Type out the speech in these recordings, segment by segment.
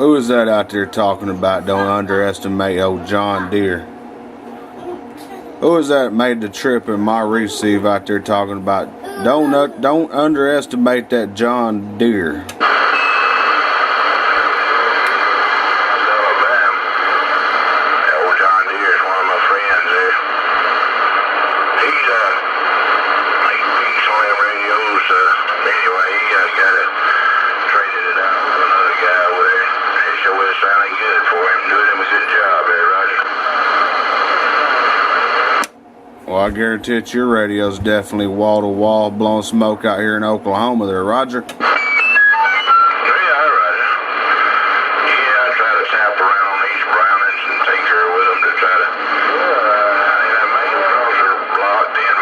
Who is that out there talking about don't underestimate old John Deere? Who is that made the trip in my receive out there talking about don't underestimate that John Deere? Well, I guarantee it, your radio's definitely wall to wall blowing smoke out here in Oklahoma there, Roger. Yeah, Roger. Yeah, I try to tap around on these brownings and tinker with them to try to that main crosser locked in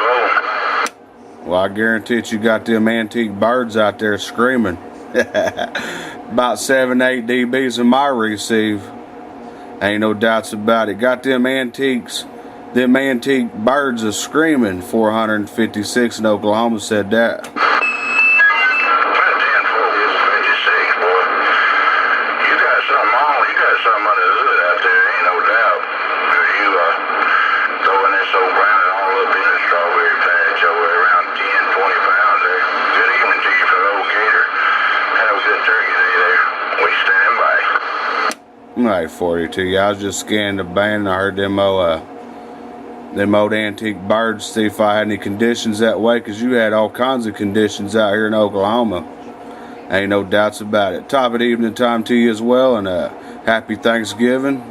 low. Well, I guarantee it, you got them antique birds out there screaming. About 7-8 dBs in my receive. Ain't no doubts about it. Got them antiques. Them antique birds are screaming. 456 in Oklahoma said that. That 10-4 is 56, boy. You got something on. You got something under the hood out there, ain't no doubt. You throwing this old browning all up in the strawberry patch over around 10, 20 pounds there. Good evening to you for the old gator. Have a good turkey day there. We stand by. Alright, 42. Yeah, I was just scanning the band and I heard them old antique birds, see if I had any conditions that way, because you had all kinds of conditions out here in Oklahoma. Ain't no doubts about it. Top of the evening time to you as well, and happy Thanksgiving.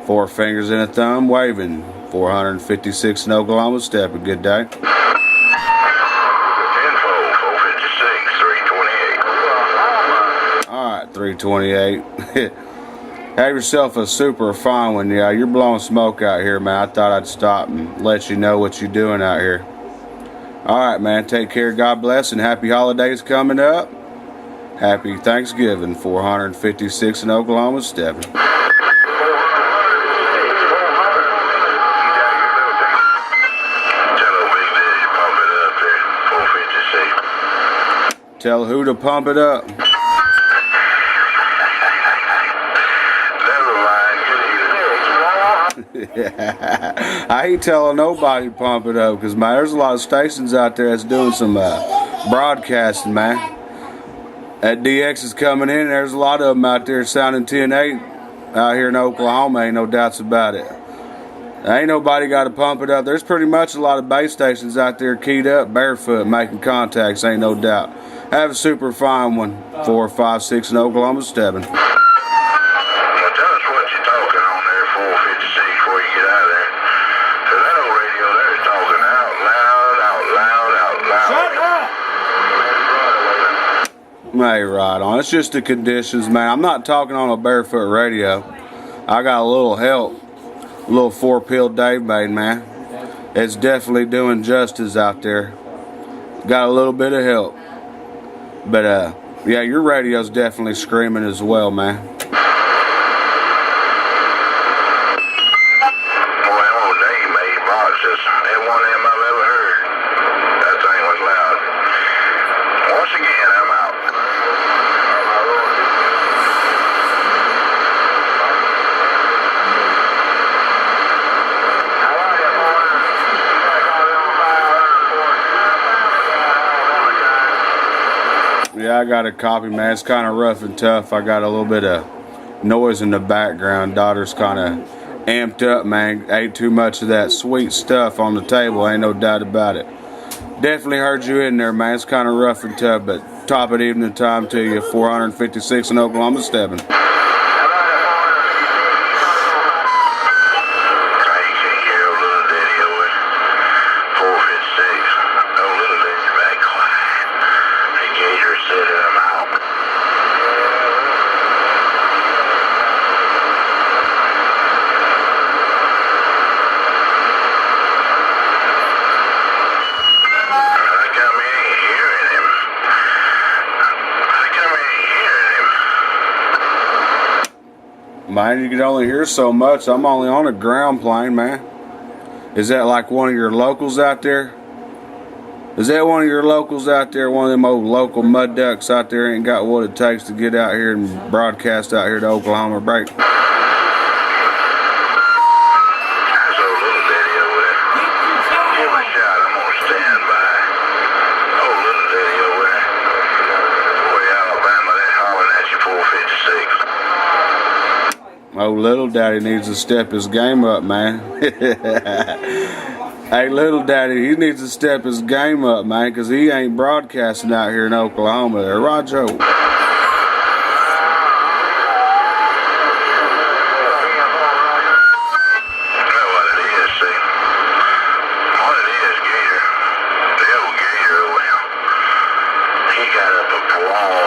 4 fingers and a thumb waving. 456 in Oklahoma. Step a good day. 10-4, 456, 328. Alright, 328. Have yourself a super fine one. Yeah, you're blowing smoke out here, man. I thought I'd stop and let you know what you're doing out here. Alright, man. Take care. God bless, and happy holidays coming up. Happy Thanksgiving. 456 in Oklahoma. Stepping. Tell them Big Daddy pump it up there, 456. Tell who to pump it up. I ain't telling nobody to pump it up, because man, there's a lot of stations out there that's doing some broadcasting, man. That DX is coming in. There's a lot of them out there sounding 10-8 out here in Oklahoma. Ain't no doubts about it. Ain't nobody got to pump it up. There's pretty much a lot of base stations out there keyed up barefoot making contacts. Ain't no doubt. Have a super fine one. 456 in Oklahoma. Stepping. Hey, right on. It's just the conditions, man. I'm not talking on a barefoot radio. I got a little help. A little 4-pill Dave made, man. It's definitely doing justice out there. Got a little bit of help. But, yeah, your radio's definitely screaming as well, man. Yeah, I got a copy, man. It's kind of rough and tough. I got a little bit of noise in the background. Daughter's kind of amped up, man. Ate too much of that sweet stuff on the table. Ain't no doubt about it. Definitely heard you in there, man. It's kind of rough and tough, but top of the evening time to you. 456 in Oklahoma. Stepping. Man, you can only hear so much. I'm only on a ground plane, man. Is that like one of your locals out there? Is that one of your locals out there? One of them old local mud ducks out there ain't got what it takes to get out here and broadcast out here to Oklahoma break? That's old little daddy over there. Give him a shot. I'm gonna stand by. Old little daddy over there. Way Alabama, they hollering at you 456. Oh, little daddy needs to step his game up, man. Hey, little daddy, he needs to step his game up, man, because he ain't broadcasting out here in Oklahoma there. Roger. You know what it is, see? What it is, Gator, the old Gator over there, he got up a wall